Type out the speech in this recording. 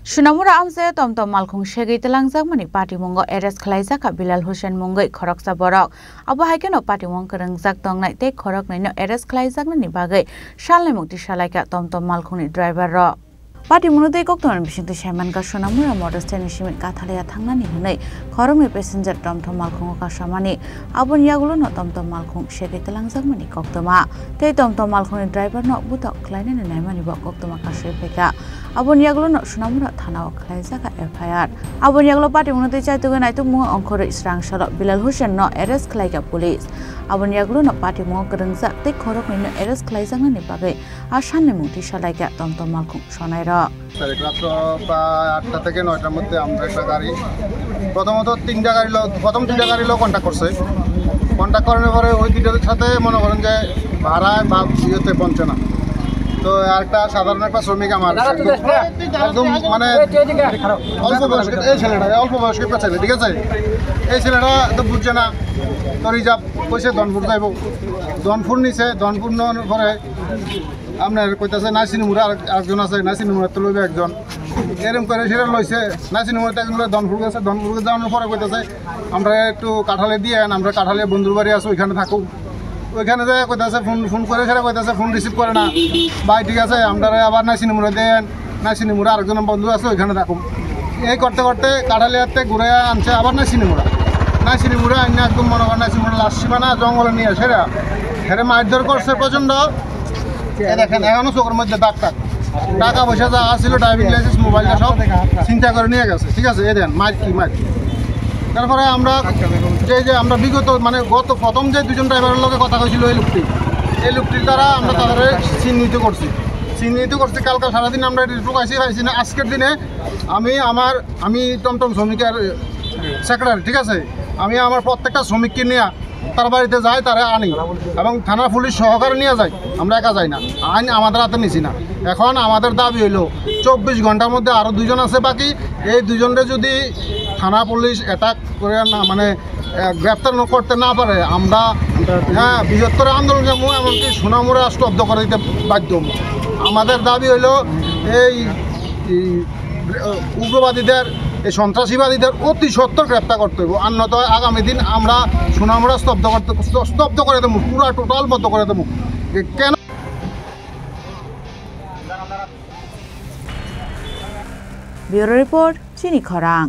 Sunamura amse tomtom malkhung shegei telangjak mani party mongo arrest khlaijak Bilal Hussein mongoi khoroksa borok abo haikeno party mong krengjak tongnai tei khorok naino arrest khlaijak nani bagai salnai mukti salaika tomtom malkhungni driver ro Party munutei kokton bisingte Saiman ka Sunamura motor stand simit kathalaya thangnani hinai khorokni passenger tomtom malkhung ka samani abon yagulo no tomtom malkhung shegei telangjak mani koktoma tei tomtom malkhungni driver no butok khlainani naimani bo koktoma ka sepeka abon yagulo no Sunamura thana khlaijak FIR abon yagulo party munutei chaituga naitu mu ongkhoro israng soro Bilal Hussein no arrest khlaika police abon yagulo no party mu krengjak tei khorokni no arrest khlaijak nani bagai asanni mukti salaika tomtom malkhung sonai ro রাত্র প্রায় 8টা থেকে 9টার মধ্যে আমরা একটা গাড়ি প্রথমত প্রথম তিনটা গাড়ি লোক কন্ট্যাক্ট করছে কন্ট্যাক্ট করানোর পরে ওই দুটোর সাথে মনে করেন যে ভাড়ায় বা ইয়েতে পৌঁছে না তো আরেকটা সাধারণ একটা শ্রমিক আমার একদম মানে অল্প বয়স্ক এই ছেলেটা অল্প বয়স্ক একটা ছেলে ঠিক আছে এই ছেলেটা তো বুঝছে না তো রিজার্ভ কইছে দনপুর যাইব দনপুর নিছে দনপুর নেওয়ার পরে আপনার কইতাছে নাসিনুমুরা আরেকজন আছে নাসিনুমুরা তো লইবে একজন এরকম করে সেটা লইছে নাসিনুমুরাতে একজন দনপুর গেছে দনপুর যাওয়ার পরে কইতাছে আমরা একটু কাঁঠালে দিয়ে আমরা কাঁঠালে বন্ধুর বাড়ি আছি ওইখানে থাকুক ওইখানে যায় কইতাছে ফোন করে সেটা কইতাছে ফোন রিসিভ করে না ভাই ঠিক আছে আমরা আবার নাসিনুমুরা দেন নাসিনুমুরা আরেকজন বন্ধু আছে ওইখানে থাকুক এই করতে করতে কাঁঠালিয়াতে ঘুরে আনছে আবার নাসিনুমুরা আইনা একদম মনে করেন নাসিনুমুরা লাশ সীমানা জঙ্গলে নিয়ে সেরা হেরে মারধর করছে প্রচণ্ড দেখেন এখনো চোখের মধ্যে দাগ টাকা পয়সা যা আসছিল ড্রাইভিং লাইসেন্স মোবাইলটা সব চিন্তা করে নিয়ে গেছে ঠিক আছে এই দেন মার তারপরে আমরা যে আমরা বিগত মানে গত প্রথম যে দুজন ড্রাইভারের লোকে কথা কইছিল এই লোকটির দ্বারা আমরা তাদের চিহ্নিত করছি কালকে সারাদিন আমরা ঢুকাইছি পাইছি না আজকের দিনে আমি টমটম শ্রমিকের সেক্রেটারি ঠিক আছে আমি আমার প্রত্যেকটা শ্রমিককে নিয়ে তার বাড়িতে যাই তারা আনি এবং থানা পুলিশ সহকারে নিয়ে যাই আমরা একা যাই না আইন আমাদের হাতে নিছি না এখন আমাদের দাবি হইল 24 ঘন্টার মধ্যে আরও দুজন আছে বাকি এই দুজনরে যদি থানা পুলিশ অ্যাটাক করে না মানে গ্রেপ্তার করতে না পারে আমরা বৃহত্তর আন্দোলন এমনকি সুনামুরা স্তব্ধ করে দিতে বাধ্য আমাদের দাবি হইল এই উগ্রবাদীদের এই সন্ত্রাসীবাদীদের অতি সত্বর গ্রেপ্তার করতে হবে অন্যত আগামী দিন আমরা সুনামুরা স্তব্ধ করে দেবো পুরো টোটাল বন্ধ করে দেবো কেন ব্যুরো রিপোর্ট চিনি খরাং।